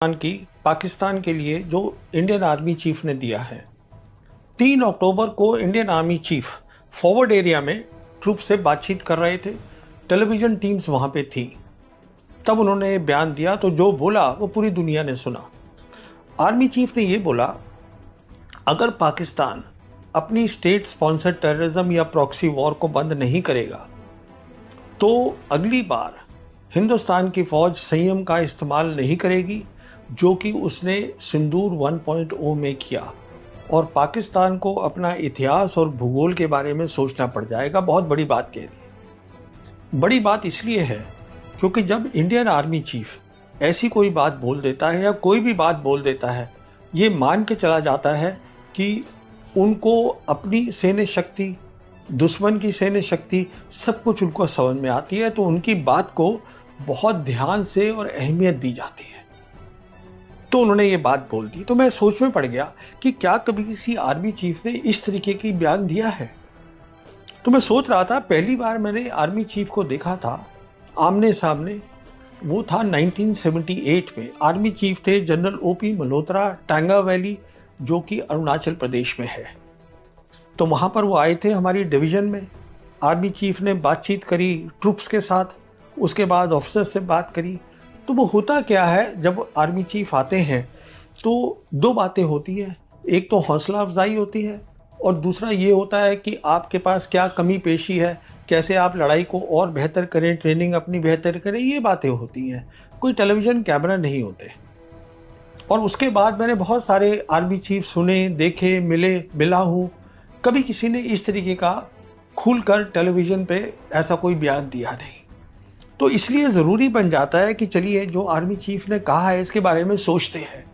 की पाकिस्तान के लिए जो इंडियन आर्मी चीफ ने दिया है। 3 अक्टूबर को Indian army chief forward area में ट्रूप से बातचीत कर रहे थे। टेलीविजन टीम्स वहां पे थी। तब उन्होंने बयान दिया तो जो बोला वो पूरी दुनिया ने सुना। आर्मी चीफ ने ये बोला, अगर पाकिस्तान अपनी स्टेट स्पॉन्सर्ड टेररिज्म या प्रॉक्सी वॉर को बंद नहीं करेगा तो अगली बार हिंदुस्तान की फौज संयम का इस्तेमाल नहीं करेगी जो कि उसने सिंदूर 1.0 में किया, और पाकिस्तान को अपना इतिहास और भूगोल के बारे में सोचना पड़ जाएगा। बहुत बड़ी बात कह दी। बड़ी बात इसलिए है क्योंकि जब इंडियन आर्मी चीफ ऐसी कोई बात बोल देता है या कोई भी बात बोल देता है, ये मान के चला जाता है कि उनको अपनी सैन्य शक्ति, दुश्मन की सैन्य शक्ति, सब कुछ उनको समझ में आती है, तो उनकी बात को बहुत ध्यान से और अहमियत दी जाती है। तो उन्होंने ये बात बोल दी तो मैं सोच में पड़ गया कि क्या कभी किसी आर्मी चीफ ने इस तरीके की बयान दिया है। तो मैं सोच रहा था, पहली बार मैंने आर्मी चीफ को देखा था आमने सामने, वो था 1978 में। आर्मी चीफ थे जनरल ओपी मल्होत्रा, टांगा वैली जो कि अरुणाचल प्रदेश में है। तो वहाँ पर वो आए थे हमारी डिवीज़न में। आर्मी चीफ ने बातचीत करी ट्रूप्स के साथ, उसके बाद ऑफिसर्स से बात करी। तो वो होता क्या है, जब आर्मी चीफ आते हैं तो दो बातें होती हैं। एक तो हौसला अफजाई होती है और दूसरा ये होता है कि आपके पास क्या कमी पेशी है, कैसे आप लड़ाई को और बेहतर करें, ट्रेनिंग अपनी बेहतर करें, ये बातें होती हैं। कोई टेलीविज़न कैमरा नहीं होते। और उसके बाद मैंने बहुत सारे आर्मी चीफ सुने, देखे, मिला हूँ। कभी किसी ने इस तरीके का खुलकर टेलीविज़न पे ऐसा कोई बयान दिया नहीं। तो इसलिए ज़रूरी बन जाता है कि चलिए जो आर्मी चीफ ने कहा है इसके बारे में सोचते हैं।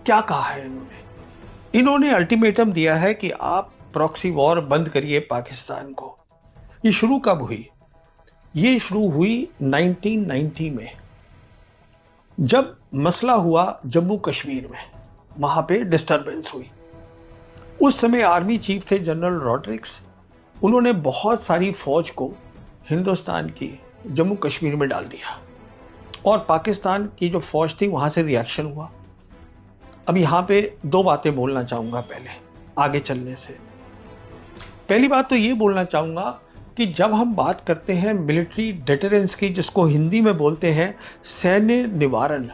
क्या कहा है इन्होंने अल्टीमेटम दिया है कि आप प्रॉक्सी वॉर बंद करिए पाकिस्तान को। ये शुरू कब हुई? ये शुरू हुई 1990 में, जब मसला हुआ जम्मू कश्मीर में, वहाँ पे डिस्टर्बेंस हुई। उस समय आर्मी चीफ थे जनरल रॉड्रिक्स। उन्होंने बहुत सारी फौज को हिंदुस्तान की जम्मू कश्मीर में डाल दिया और पाकिस्तान की जो फौज थी वहाँ से रिएक्शन हुआ। अब यहाँ पे दो बातें बोलना चाहूँगा पहले आगे चलने से। पहली बात तो ये बोलना चाहूँगा कि जब हम बात करते हैं मिलिट्री डिटरेंस की, जिसको हिंदी में बोलते हैं सैन्य निवारण,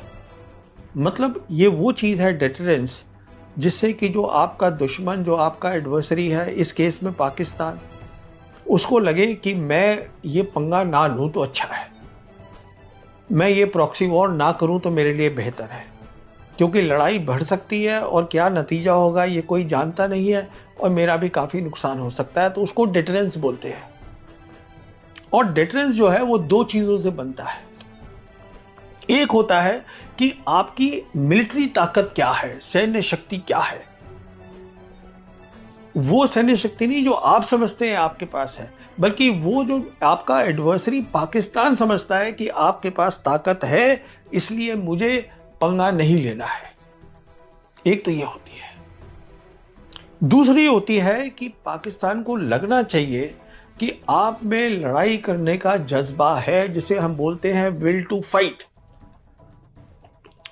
मतलब ये वो चीज़ है डिटरेंस जिससे कि जो आपका दुश्मन, जो आपका एडवर्सरी है, इस केस में पाकिस्तान, उसको लगे कि मैं ये पंगा ना लूँ तो अच्छा है, मैं ये प्रॉक्सी वॉर ना करूँ तो मेरे लिए बेहतर है, क्योंकि लड़ाई बढ़ सकती है और क्या नतीजा होगा ये कोई जानता नहीं है और मेरा भी काफ़ी नुकसान हो सकता है। तो उसको डिटरेंस बोलते हैं। और डिटरेंस जो है वो दो चीज़ों से बनता है। एक होता है कि आपकी मिलिट्री ताकत क्या है, सैन्य शक्ति क्या है। वो सैन्य शक्ति नहीं जो आप समझते हैं आपके पास है, बल्कि वो जो आपका एडवर्सरी पाकिस्तान समझता है कि आपके पास ताकत है, इसलिए मुझे पंगा नहीं लेना है। एक तो ये होती है। दूसरी होती है कि पाकिस्तान को लगना चाहिए कि आप में लड़ाई करने का जज्बा है, जिसे हम बोलते हैं विल टू फाइट।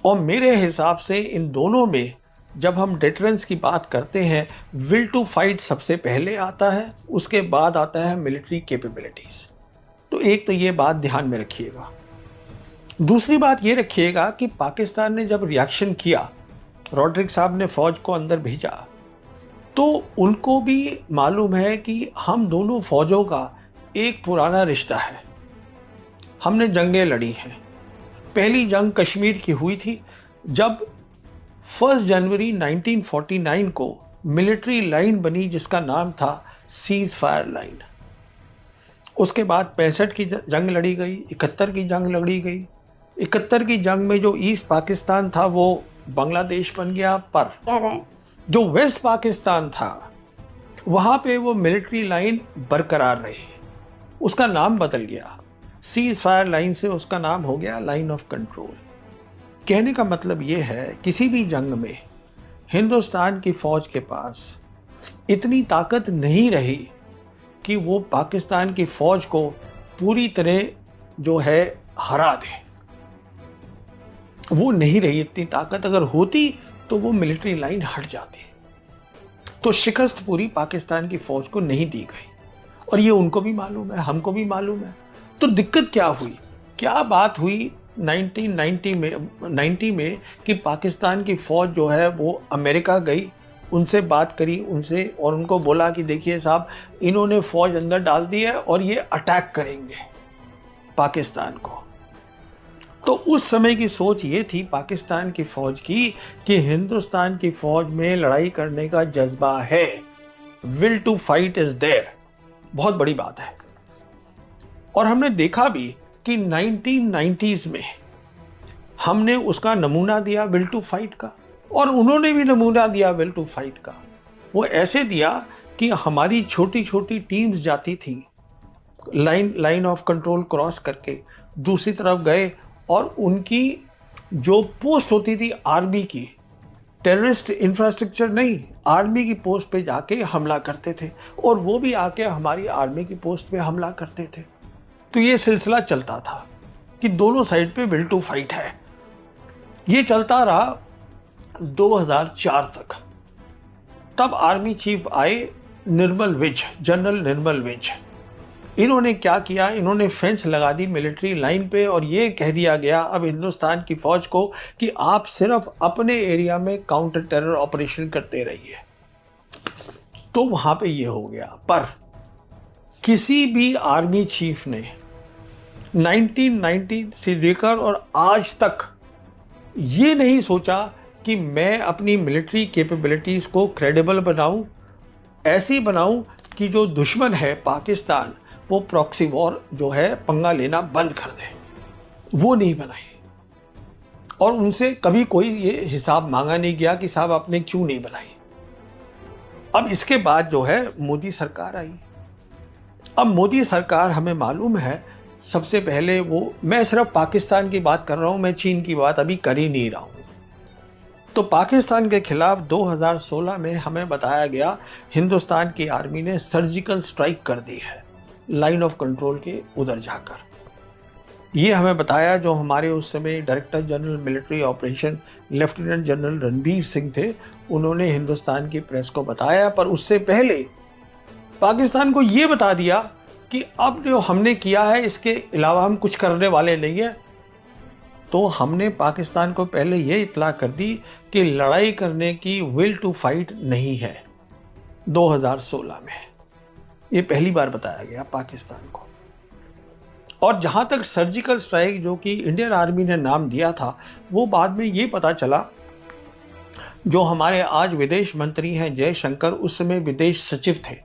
और मेरे हिसाब से इन दोनों में जब हम डिटरेंस की बात करते हैं, विल टू फाइट सबसे पहले आता है, उसके बाद आता है मिलिट्री कैपेबिलिटीज। तो एक तो ये बात ध्यान में रखिएगा। दूसरी बात ये रखिएगा कि पाकिस्तान ने जब रिएक्शन किया, रॉड्रिक्स साहब ने फौज को अंदर भेजा, तो उनको भी मालूम है कि हम दोनों फौजों का एक पुराना रिश्ता है। हमने जंगें लड़ी हैं। पहली जंग कश्मीर की हुई थी, जब 1 जनवरी 1949 को मिलिट्री लाइन बनी जिसका नाम था सीज फायर लाइन। उसके बाद 65 की जंग लड़ी गई, 71 की जंग लड़ी गई। 71 की जंग में जो ईस्ट पाकिस्तान था वो बांग्लादेश बन गया, पर जो वेस्ट पाकिस्तान था वहाँ पे वो मिलिट्री लाइन बरकरार रही। उसका नाम बदल गया, सीज फायर लाइन से उसका नाम हो गया लाइन ऑफ कंट्रोल। कहने का मतलब ये है, किसी भी जंग में हिंदुस्तान की फौज के पास इतनी ताकत नहीं रही कि वो पाकिस्तान की फौज को पूरी तरह जो है हरा दे। वो नहीं रही इतनी ताकत, अगर होती तो वो मिलिट्री लाइन हट जाती। तो शिकस्त पूरी पाकिस्तान की फौज को नहीं दी गई, और ये उनको भी मालूम है, हमको भी मालूम है। तो दिक्कत क्या हुई, क्या बात हुई 1990 में कि पाकिस्तान की फौज जो है वो अमेरिका गई, उनसे बात करी उनसे, और उनको बोला कि देखिए साहब, इन्होंने फौज अंदर डाल दी है और ये अटैक करेंगे पाकिस्तान को। तो उस समय की सोच ये थी पाकिस्तान की फौज की कि हिंदुस्तान की फौज में लड़ाई करने का जज्बा है, will to fight is there. बहुत बड़ी बात है। और हमने देखा भी कि 1990s में हमने उसका नमूना दिया विल टू फाइट का, और उन्होंने भी नमूना दिया विल टू फाइट का। वो ऐसे दिया कि हमारी छोटी छोटी टीम्स जाती थी, लाइन ऑफ कंट्रोल क्रॉस करके दूसरी तरफ गए, और उनकी जो पोस्ट होती थी आर्मी की, टेररिस्ट इंफ्रास्ट्रक्चर नहीं, आर्मी की पोस्ट पे जाके हमला करते थे, और वो भी आके हमारी आर्मी की पोस्ट पे हमला करते थे। तो ये सिलसिला चलता था कि दोनों साइड पे विल टू फाइट है। ये चलता रहा 2004 तक। तब आर्मी चीफ आए निर्मल विज, जनरल निर्मल विज। इन्होंने क्या किया, इन्होंने फेंस लगा दी मिलिट्री लाइन पे, और ये कह दिया गया अब हिंदुस्तान की फौज को कि आप सिर्फ अपने एरिया में काउंटर टेरर ऑपरेशन करते रहिए। तो वहां पे ये हो गया। पर किसी भी आर्मी चीफ ने 1990 से लेकर और आज तक ये नहीं सोचा कि मैं अपनी मिलिट्री कैपेबिलिटीज को क्रेडिबल बनाऊं, ऐसी बनाऊं कि जो दुश्मन है पाकिस्तान, वो प्रॉक्सी वॉर जो है पंगा लेना बंद कर दे। वो नहीं बनाई, और उनसे कभी कोई ये हिसाब मांगा नहीं गया कि साहब आपने क्यों नहीं बनाई। अब इसके बाद जो है मोदी सरकार आई। अब मोदी सरकार, हमें मालूम है, सबसे पहले वो, मैं सिर्फ पाकिस्तान की बात कर रहा हूं, मैं चीन की बात अभी कर ही नहीं रहा हूं। तो पाकिस्तान के खिलाफ 2016 में हमें बताया गया हिंदुस्तान की आर्मी ने सर्जिकल स्ट्राइक कर दी है लाइन ऑफ कंट्रोल के उधर जाकर। ये हमें बताया जो हमारे उस समय director general military operation lieutenant general Ranbir Singh थे, उन्होंने हिंदुस्तान की प्रेस को बताया। पर उससे पहले पाकिस्तान को ये बता दिया कि अब जो हमने किया है इसके अलावा हम कुछ करने वाले नहीं है। तो हमने पाकिस्तान को पहले ये इत्तला कर दी कि लड़ाई करने की विल टू फाइट नहीं है। 2016 में ये पहली बार बताया गया पाकिस्तान को। और जहां तक सर्जिकल स्ट्राइक जो कि इंडियन आर्मी ने नाम दिया था, वो बाद में ये पता चला, जो हमारे आज विदेश मंत्री हैं जयशंकर, उस समय विदेश सचिव थे,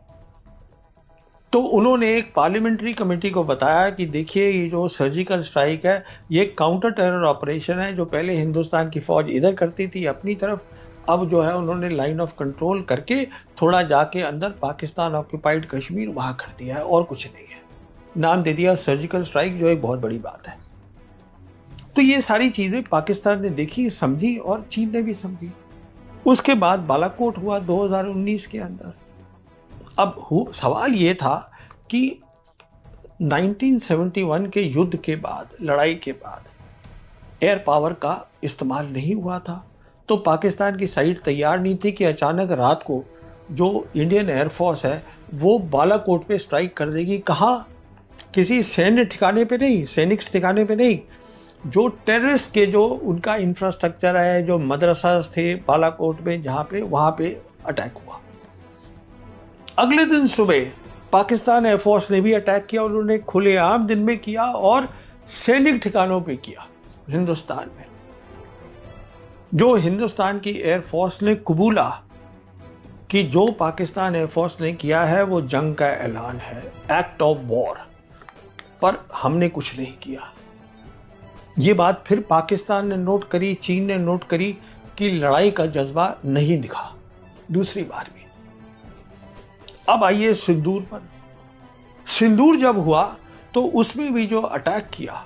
तो उन्होंने एक पार्लियामेंट्री कमेटी को बताया कि देखिए ये जो सर्जिकल स्ट्राइक है ये काउंटर टेरर ऑपरेशन है, जो पहले हिंदुस्तान की फौज इधर करती थी अपनी तरफ, अब जो है उन्होंने लाइन ऑफ कंट्रोल करके थोड़ा जाके अंदर पाकिस्तान ऑक्यूपाइड कश्मीर वहाँ कर दिया है, और कुछ नहीं है। नाम दे दिया सर्जिकल स्ट्राइक, जो एक बहुत बड़ी बात है। तो ये सारी चीज़ें पाकिस्तान ने देखी, समझी, और चीन ने भी समझी। उसके बाद बालाकोट हुआ 2019 के अंदर। अब सवाल ये था कि 1971 के युद्ध के बाद, लड़ाई के बाद एयर पावर का इस्तेमाल नहीं हुआ था, तो पाकिस्तान की साइड तैयार नहीं थी कि अचानक रात को जो इंडियन एयरफोर्स है वो बालाकोट पे स्ट्राइक कर देगी। कहाँ? किसी सैन्य ठिकाने पे नहीं, सैनिक ठिकाने पे नहीं, जो टेररिस्ट के जो उनका इंफ्रास्ट्रक्चर है, जो मदरसा थे बालाकोट में जहाँ पे, वहाँ पे अटैक हुआ। अगले दिन सुबह पाकिस्तान एयरफोर्स ने भी अटैक किया। उन्होंने खुलेआम दिन में किया और सैनिक ठिकानों पे किया हिंदुस्तान में। जो हिंदुस्तान की एयरफोर्स ने कबूला कि जो पाकिस्तान एयरफोर्स ने किया है वो जंग का ऐलान है, एक्ट ऑफ वॉर, पर हमने कुछ नहीं किया। ये बात फिर पाकिस्तान ने नोट करी, चीन ने नोट करी कि लड़ाई का जज्बा नहीं दिखा दूसरी बार भी। अब आइए सिंदूर पर। सिंदूर जब हुआ तो उसमें भी जो अटैक किया,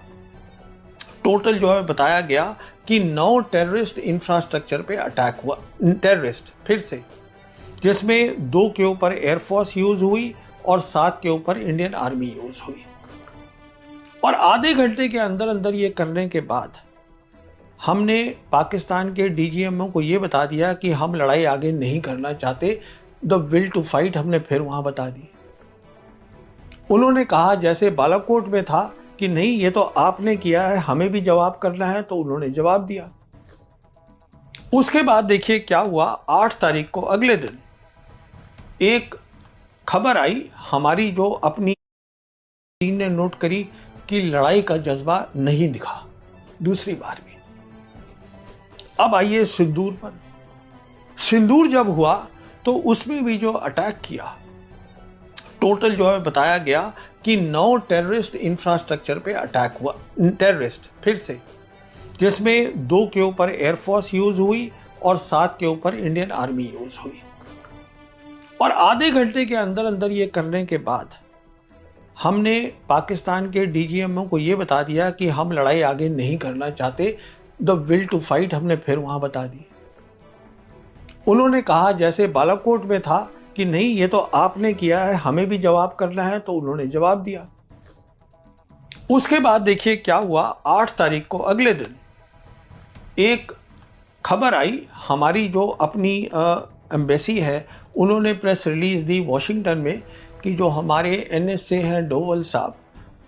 टोटल जो है बताया गया कि 9 टेररिस्ट इंफ्रास्ट्रक्चर पे अटैक हुआ, टेररिस्ट फिर से, जिसमें 2 के ऊपर एयरफोर्स यूज हुई और 7 के ऊपर इंडियन आर्मी यूज हुई। और आधे घंटे के अंदर अंदर ये करने के बाद हमने पाकिस्तान के डीजीएमओ को ये बता दिया कि हम लड़ाई आगे नहीं करना चाहते। द विल टू फाइट हमने फिर वहाँ बता दी। उन्होंने कहा जैसे बालाकोट में था कि नहीं ये तो आपने किया है, हमें भी जवाब करना है, तो उन्होंने जवाब दिया। उसके बाद देखिए क्या हुआ। 8 तारीख को अगले दिन एक खबर आई हमारी, जो अपनी टीम ने नोट करी कि लड़ाई का जज्बा नहीं दिखा दूसरी बार भी। अब आइए सिंदूर पर। सिंदूर जब हुआ तो उसमें भी जो अटैक किया, टोटल जो है बताया गया कि 9 टेररिस्ट इंफ्रास्ट्रक्चर पे अटैक हुआ। टेररिस्ट फिर से, जिसमें 2 के ऊपर एयरफोर्स यूज हुई और 7 के ऊपर इंडियन आर्मी यूज हुई। और आधे घंटे के अंदर अंदर ये करने के बाद हमने पाकिस्तान के डीजीएमओ को ये बता दिया कि हम लड़ाई आगे नहीं करना चाहते। द विल टू फाइट हमने फिर वहां बता दी। उन्होंने कहा जैसे बालाकोट में था कि नहीं ये तो आपने किया है, हमें भी जवाब करना है, तो उन्होंने जवाब दिया। उसके बाद देखिए क्या हुआ। 8 तारीख को अगले दिन एक खबर आई हमारी, जो अपनी एम्बेसी है, उन्होंने प्रेस रिलीज दी वॉशिंगटन में कि जो हमारे एनएसए हैं डोवल साहब,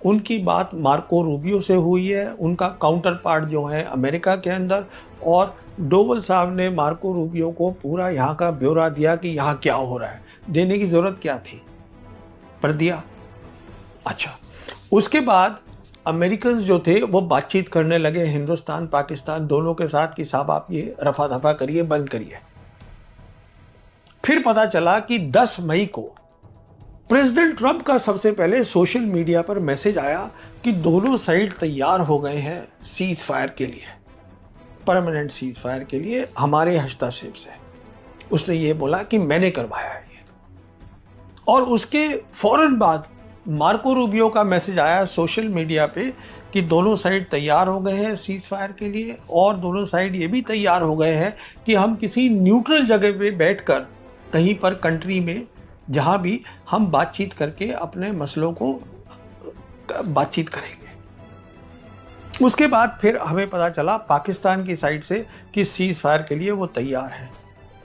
उनकी बात मार्को रूबियो से हुई है, उनका काउंटर पार्ट जो है अमेरिका के अंदर, और डोवल साहब ने मार्को रूबियो को पूरा यहाँ का ब्यौरा दिया कि यहाँ क्या हो रहा है। देने की ज़रूरत क्या थी, पर दिया। अच्छा, उसके बाद अमेरिकन जो थे वो बातचीत करने लगे हिंदुस्तान पाकिस्तान दोनों के साथ कि साहब आप ये रफा दफा करिए, बंद करिए। फिर पता चला कि 10 मई को प्रेसिडेंट ट्रंप का सबसे पहले सोशल मीडिया पर मैसेज आया कि दोनों साइड तैयार हो गए हैं सीज फायर के लिए, परमानेंट सीज फायर के लिए हमारे हस्तक्षेप से। उसने ये बोला कि मैंने करवाया है ये। और उसके फौरन बाद मार्को रूबियो का मैसेज आया सोशल मीडिया पे कि दोनों साइड तैयार हो गए हैं सीज फायर के लिए, और दोनों साइड ये भी तैयार हो गए हैं कि हम किसी न्यूट्रल जगह पे बैठकर कहीं पर कंट्री में जहां भी हम बातचीत करके अपने मसलों को बातचीत करेंगे। उसके बाद फिर हमें पता चला पाकिस्तान की साइड से कि सीज फायर के लिए वो तैयार है।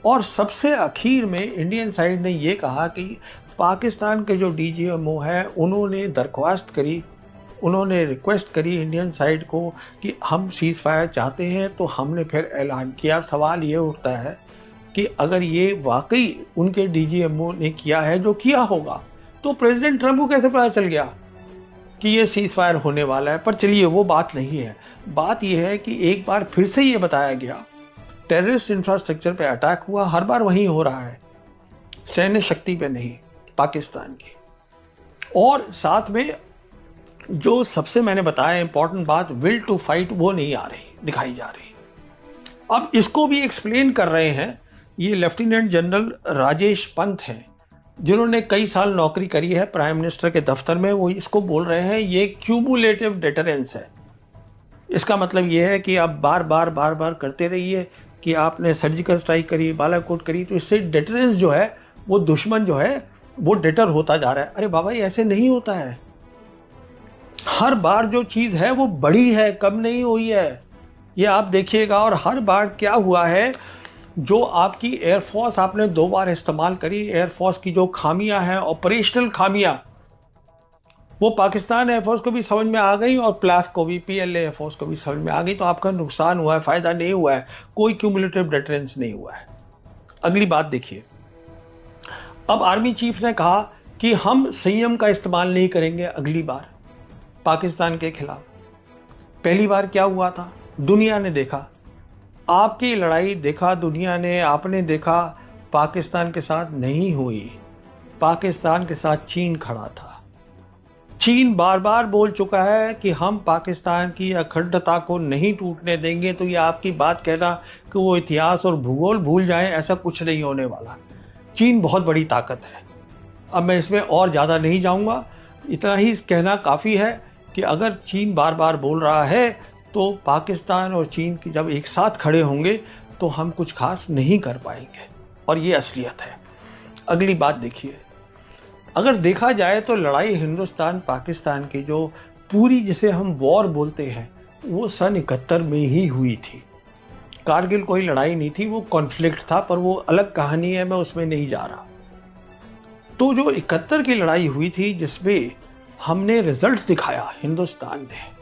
और सबसे आखिर में इंडियन साइड ने ये कहा कि पाकिस्तान के जो डीजीएमओ है उन्होंने दरख्वास्त करी, उन्होंने रिक्वेस्ट करी इंडियन साइड को कि हम सीज फायर चाहते हैं, तो हमने फिर ऐलान किया। सवाल ये उठता है कि अगर ये वाकई उनके डीजीएमओ ने किया है जो किया होगा, तो प्रेसिडेंट ट्रंप को कैसे पता चल गया कि ये सीज फायर होने वाला है। पर चलिए वो बात नहीं है। बात ये है कि एक बार फिर से ये बताया गया टेररिस्ट इंफ्रास्ट्रक्चर पे अटैक हुआ, हर बार वहीं हो रहा है, सैन्य शक्ति पे नहीं, पाकिस्तान की। और साथ में जो सबसे मैंने बताया इंपॉर्टेंट बात, विल टू फाइट, वो नहीं आ रही, दिखाई जा रही। अब इसको भी एक्सप्लेन कर रहे हैं ये लेफ्टिनेंट जनरल राजेश पंत हैं, जिन्होंने कई साल नौकरी करी है प्राइम मिनिस्टर के दफ्तर में। वो इसको बोल रहे हैं ये क्यूमुलेटिव डिटरेंस है। इसका मतलब ये है कि आप बार बार करते रहिए कि आपने सर्जिकल स्ट्राइक करी, बालाकोट करी, तो इससे डिटरेंस जो है, वो दुश्मन जो है वो डिटर होता जा रहा है। अरे बाबा, ये ऐसे नहीं होता है। हर बार जो चीज़ है वो बड़ी है, कम नहीं हुई है, ये आप देखिएगा। और हर बार क्या हुआ है, जो आपकी एयरफोर्स आपने 2 बार इस्तेमाल करी, एयरफोर्स की जो खामियां हैं, ऑपरेशनल खामियां, वो पाकिस्तान एयरफोर्स को भी समझ में आ गई और प्लाफ को भी, पीएलए एयरफोर्स को भी समझ में आ गई। तो आपका नुकसान हुआ है, फ़ायदा नहीं हुआ है, कोई क्यूमुलेटिव डिटरेंस नहीं हुआ है। अगली बात देखिए। अब आर्मी चीफ ने कहा कि हम संयम का इस्तेमाल नहीं करेंगे अगली बार पाकिस्तान के खिलाफ। पहली बार क्या हुआ था, दुनिया ने देखा, आपकी लड़ाई देखा दुनिया ने, आपने देखा पाकिस्तान के साथ नहीं हुई। पाकिस्तान के साथ चीन खड़ा था। चीन बार बार बोल चुका है कि हम पाकिस्तान की अखंडता को नहीं टूटने देंगे। तो ये आपकी बात कहना कि वो इतिहास और भूगोल भूल जाएं, ऐसा कुछ नहीं होने वाला। चीन बहुत बड़ी ताकत है। अब मैं इसमें और ज़्यादा नहीं जाऊंगा, इतना ही कहना काफ़ी है कि अगर चीन बार बार बोल रहा है तो पाकिस्तान और चीन की जब एक साथ खड़े होंगे तो हम कुछ खास नहीं कर पाएंगे, और ये असलियत है। अगली बात देखिए। अगर देखा जाए तो लड़ाई हिंदुस्तान पाकिस्तान की जो पूरी, जिसे हम वॉर बोलते हैं, वो सन 71 में ही हुई थी। कारगिल कोई लड़ाई नहीं थी, वो कॉन्फ्लिक्ट था, पर वो अलग कहानी है, मैं उसमें नहीं जा रहा। तो जो 71 की लड़ाई हुई थी जिसमें हमने रिजल्ट दिखाया हिंदुस्तान ने,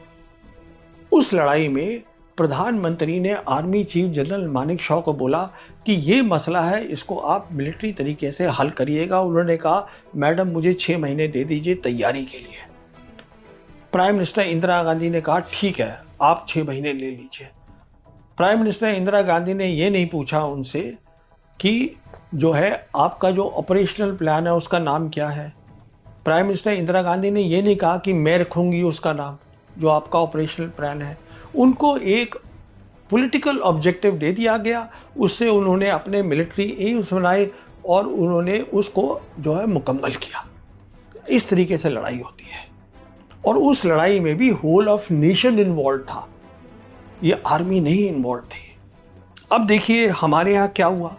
उस लड़ाई में प्रधानमंत्री ने army chief general Manek Shaw को बोला कि ये मसला है, इसको आप मिलिट्री तरीके से हल करिएगा। उन्होंने कहा मैडम मुझे 6 महीने दे दीजिए तैयारी के लिए। प्राइम मिनिस्टर इंदिरा गांधी ने कहा ठीक है आप 6 महीने ले लीजिए। प्राइम मिनिस्टर इंदिरा गांधी ने ये नहीं पूछा उनसे कि जो है आपका जो ऑपरेशनल प्लान है उसका नाम क्या है। प्राइम मिनिस्टर इंदिरा गांधी ने ये नहीं कहा कि मैं रखूंगी उसका नाम, जो आपका ऑपरेशनल प्लान है। उनको एक पॉलिटिकल ऑब्जेक्टिव दे दिया गया, उससे उन्होंने अपने मिलिट्री एम्स बनाए और उन्होंने उसको जो है मुकम्मल किया। इस तरीके से लड़ाई होती है, और उस लड़ाई में भी होल ऑफ नेशन इन्वॉल्व था, ये आर्मी नहीं इन्वॉल्व थी। अब देखिए हमारे यहाँ क्या हुआ,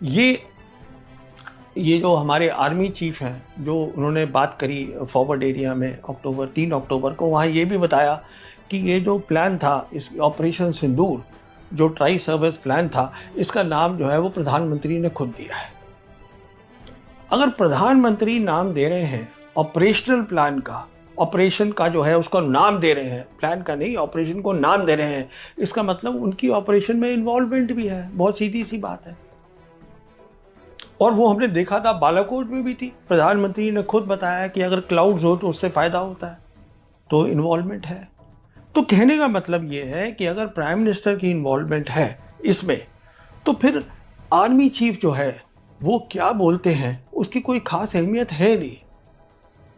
ये जो हमारे आर्मी चीफ हैं, जो उन्होंने बात करी फॉरवर्ड एरिया में 3 अक्टूबर को, वहाँ ये भी बताया कि ये जो प्लान था, इस ऑपरेशन सिंदूर जो ट्राई सर्विस प्लान था, इसका नाम जो है वो प्रधानमंत्री ने खुद दिया है। अगर प्रधानमंत्री नाम दे रहे हैं ऑपरेशनल प्लान का, ऑपरेशन का जो है उसको नाम दे रहे हैं, प्लान का नहीं, ऑपरेशन को नाम दे रहे हैं, इसका मतलब उनकी ऑपरेशन में इन्वॉल्वमेंट भी है। बहुत सीधी सी बात है। और वो हमने देखा था बालाकोट में भी थी। प्रधानमंत्री ने खुद बताया कि अगर क्लाउड्स हो तो उससे फायदा होता है, तो इन्वॉल्वमेंट है। तो कहने का मतलब ये है कि अगर प्राइम मिनिस्टर की इन्वॉल्वमेंट है इसमें, तो फिर आर्मी चीफ जो है वो क्या बोलते हैं उसकी कोई खास अहमियत है नहीं।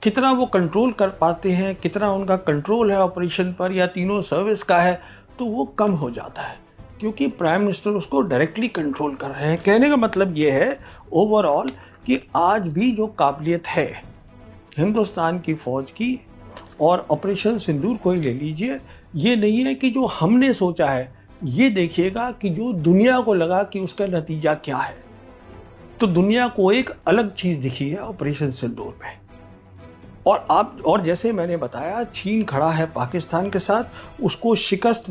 कितना वो कंट्रोल कर पाते हैं, कितना उनका कंट्रोल है ऑपरेशन पर या तीनों सर्विस का है, तो वो कम हो जाता है, क्योंकि प्राइम मिनिस्टर उसको डायरेक्टली कंट्रोल कर रहे हैं। कहने का मतलब ये है ओवरऑल कि आज भी जो काबिलियत है हिंदुस्तान की फौज की, और ऑपरेशन सिंदूर को ही ले लीजिए, ये नहीं है कि जो हमने सोचा है, ये देखिएगा कि जो दुनिया को लगा कि उसका नतीजा क्या है। तो दुनिया को एक अलग चीज़ दिखी है ऑपरेशन सिंदूर में। और जैसे मैंने बताया, चीन खड़ा है पाकिस्तान के साथ, उसको शिकस्त